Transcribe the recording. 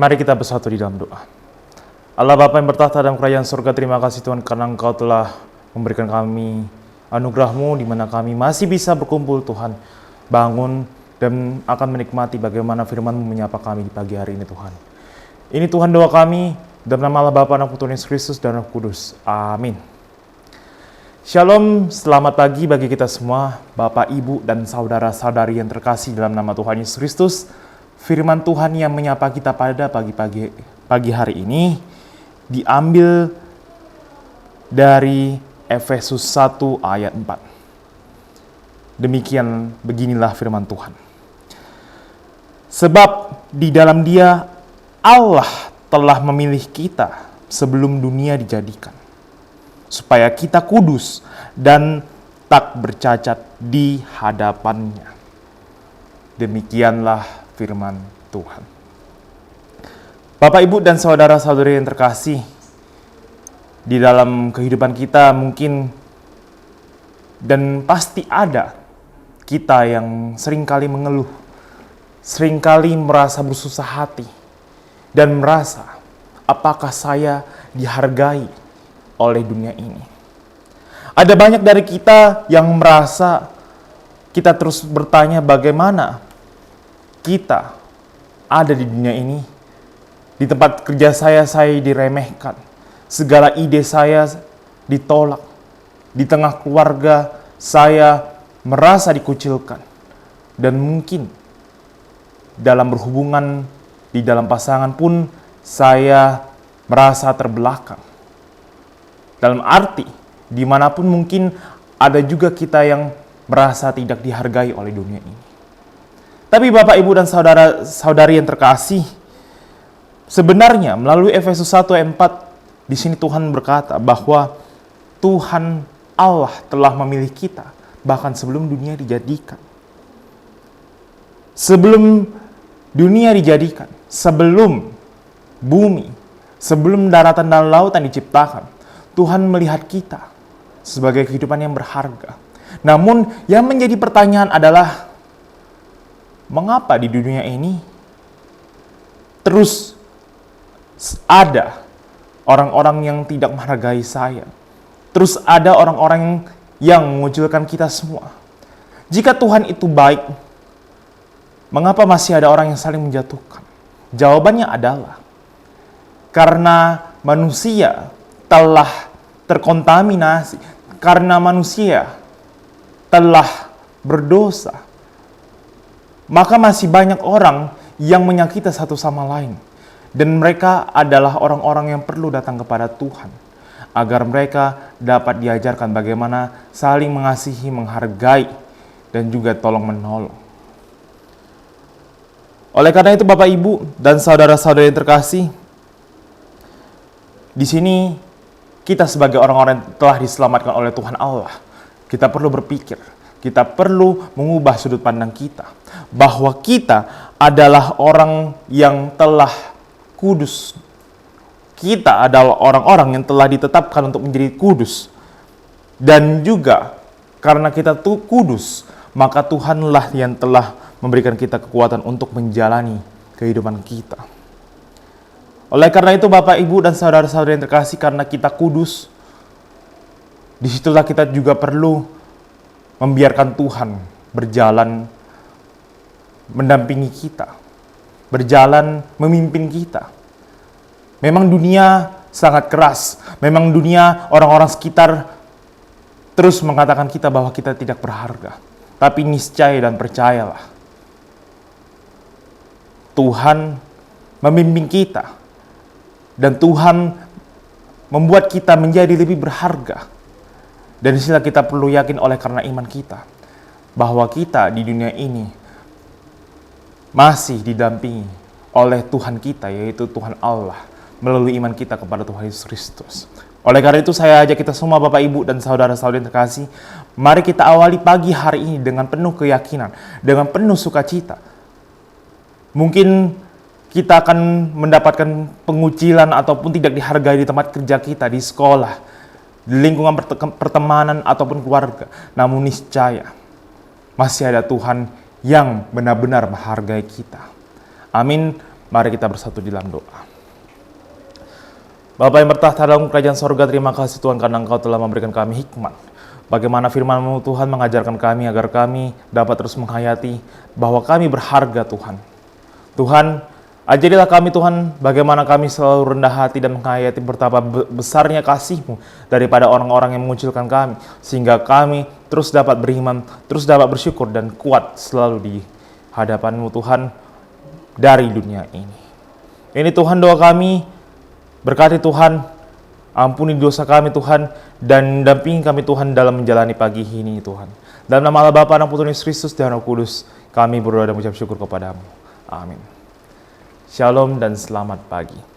Mari kita bersatu di dalam doa. Allah Bapa yang bertahta dalam kerajaan surga, terima kasih Tuhan karena Engkau telah memberikan kami anugerah-Mu di mana kami masih bisa berkumpul Tuhan, bangun dan akan menikmati bagaimana firman-Mu menyapa kami di pagi hari ini Tuhan. Ini Tuhan doa kami dalam nama Allah Bapa, Anak, Putra, Yesus Kristus dan Roh Kudus. Amin. Shalom, selamat pagi bagi kita semua, Bapak, Ibu, dan saudara-saudari yang terkasih dalam nama Tuhan Yesus Kristus. Firman Tuhan yang menyapa kita pada pagi hari ini diambil dari Efesus 1 ayat 4. Demikian beginilah firman Tuhan. Sebab di dalam Dia Allah telah memilih kita sebelum dunia dijadikan, supaya kita kudus dan tak bercacat di hadapannya. Demikianlah firman Tuhan. Bapak, Ibu, dan saudara-saudari yang terkasih, di dalam kehidupan kita mungkin dan pasti ada kita yang seringkali mengeluh, seringkali merasa bersusah hati, dan merasa apakah saya dihargai oleh dunia ini. Ada banyak dari kita yang merasa kita terus bertanya bagaimana kita ada di dunia ini. Di tempat kerja saya diremehkan. Segala ide saya ditolak. Di tengah keluarga saya merasa dikucilkan. Dan mungkin dalam berhubungan di dalam pasangan pun saya merasa terbelakang. Dalam arti, dimanapun mungkin ada juga kita yang merasa tidak dihargai oleh dunia ini. Tapi Bapak, Ibu, dan saudara-saudari yang terkasih, sebenarnya melalui Efesus 1 ayat 4, di sini Tuhan berkata bahwa Tuhan Allah telah memilih kita bahkan sebelum dunia dijadikan. Sebelum dunia dijadikan, sebelum bumi, sebelum daratan dan lautan diciptakan, Tuhan melihat kita sebagai kehidupan yang berharga. Namun yang menjadi pertanyaan adalah, mengapa di dunia ini terus ada orang-orang yang tidak menghargai saya? Terus ada orang-orang yang mengucilkan kita semua. Jika Tuhan itu baik, mengapa masih ada orang yang saling menjatuhkan? Jawabannya adalah karena manusia telah terkontaminasi, karena manusia telah berdosa. Maka masih banyak orang yang menyakiti satu sama lain. Dan mereka adalah orang-orang yang perlu datang kepada Tuhan, agar mereka dapat diajarkan bagaimana saling mengasihi, menghargai, dan juga tolong-menolong. Oleh karena itu Bapak, Ibu, dan saudara-saudari yang terkasih, di sini kita sebagai orang-orang yang telah diselamatkan oleh Tuhan Allah, kita perlu berpikir, kita perlu mengubah sudut pandang kita, bahwa kita adalah orang yang telah kudus. Kita adalah orang-orang yang telah ditetapkan untuk menjadi kudus. Dan juga karena kita tuh kudus, maka Tuhanlah yang telah memberikan kita kekuatan untuk menjalani kehidupan kita. Oleh karena itu Bapak, Ibu, dan saudara-saudari yang terkasih, karena kita kudus, disitulah kita juga perlu membiarkan Tuhan berjalan mendampingi kita, berjalan memimpin kita. Memang dunia sangat keras, memang dunia orang-orang sekitar terus mengatakan kita bahwa kita tidak berharga. Tapi niscaya dan percayalah, Tuhan membimbing kita, dan Tuhan membuat kita menjadi lebih berharga. Dan disinilah kita perlu yakin oleh karena iman kita, bahwa kita di dunia ini masih didampingi oleh Tuhan kita, yaitu Tuhan Allah, melalui iman kita kepada Tuhan Yesus Kristus. Oleh karena itu saya ajak kita semua Bapak, Ibu, dan saudara-saudari yang terkasih, mari kita awali pagi hari ini dengan penuh keyakinan, dengan penuh sukacita. Mungkin kita akan mendapatkan pengucilan ataupun tidak dihargai di tempat kerja kita, di sekolah, di lingkungan pertemanan ataupun keluarga. Namun niscaya masih ada Tuhan yang benar-benar menghargai kita. Amin. Mari kita bersatu di dalam doa. Bapa yang bertahta dalam kerajaan sorga, terima kasih Tuhan karena Engkau telah memberikan kami hikmat. Bagaimana firman-Mu Tuhan mengajarkan kami agar kami dapat terus menghayati bahwa kami berharga Tuhan. Tuhan, ajarilah kami Tuhan bagaimana kami selalu rendah hati dan menghayati betapa besarnya kasih-Mu daripada orang-orang yang mengucilkan kami. Sehingga kami terus dapat beriman, terus dapat bersyukur dan kuat selalu di hadapan-Mu Tuhan dari dunia ini. Ini Tuhan doa kami, berkati Tuhan, ampuni dosa kami Tuhan, dan dampingi kami Tuhan dalam menjalani pagi ini Tuhan. Dalam nama Allah Bapa, Anak, Putra, Yesus Kristus, dan Roh Kudus, kami berdoa dan mengucap syukur kepada-Mu. Amin. Shalom dan selamat pagi.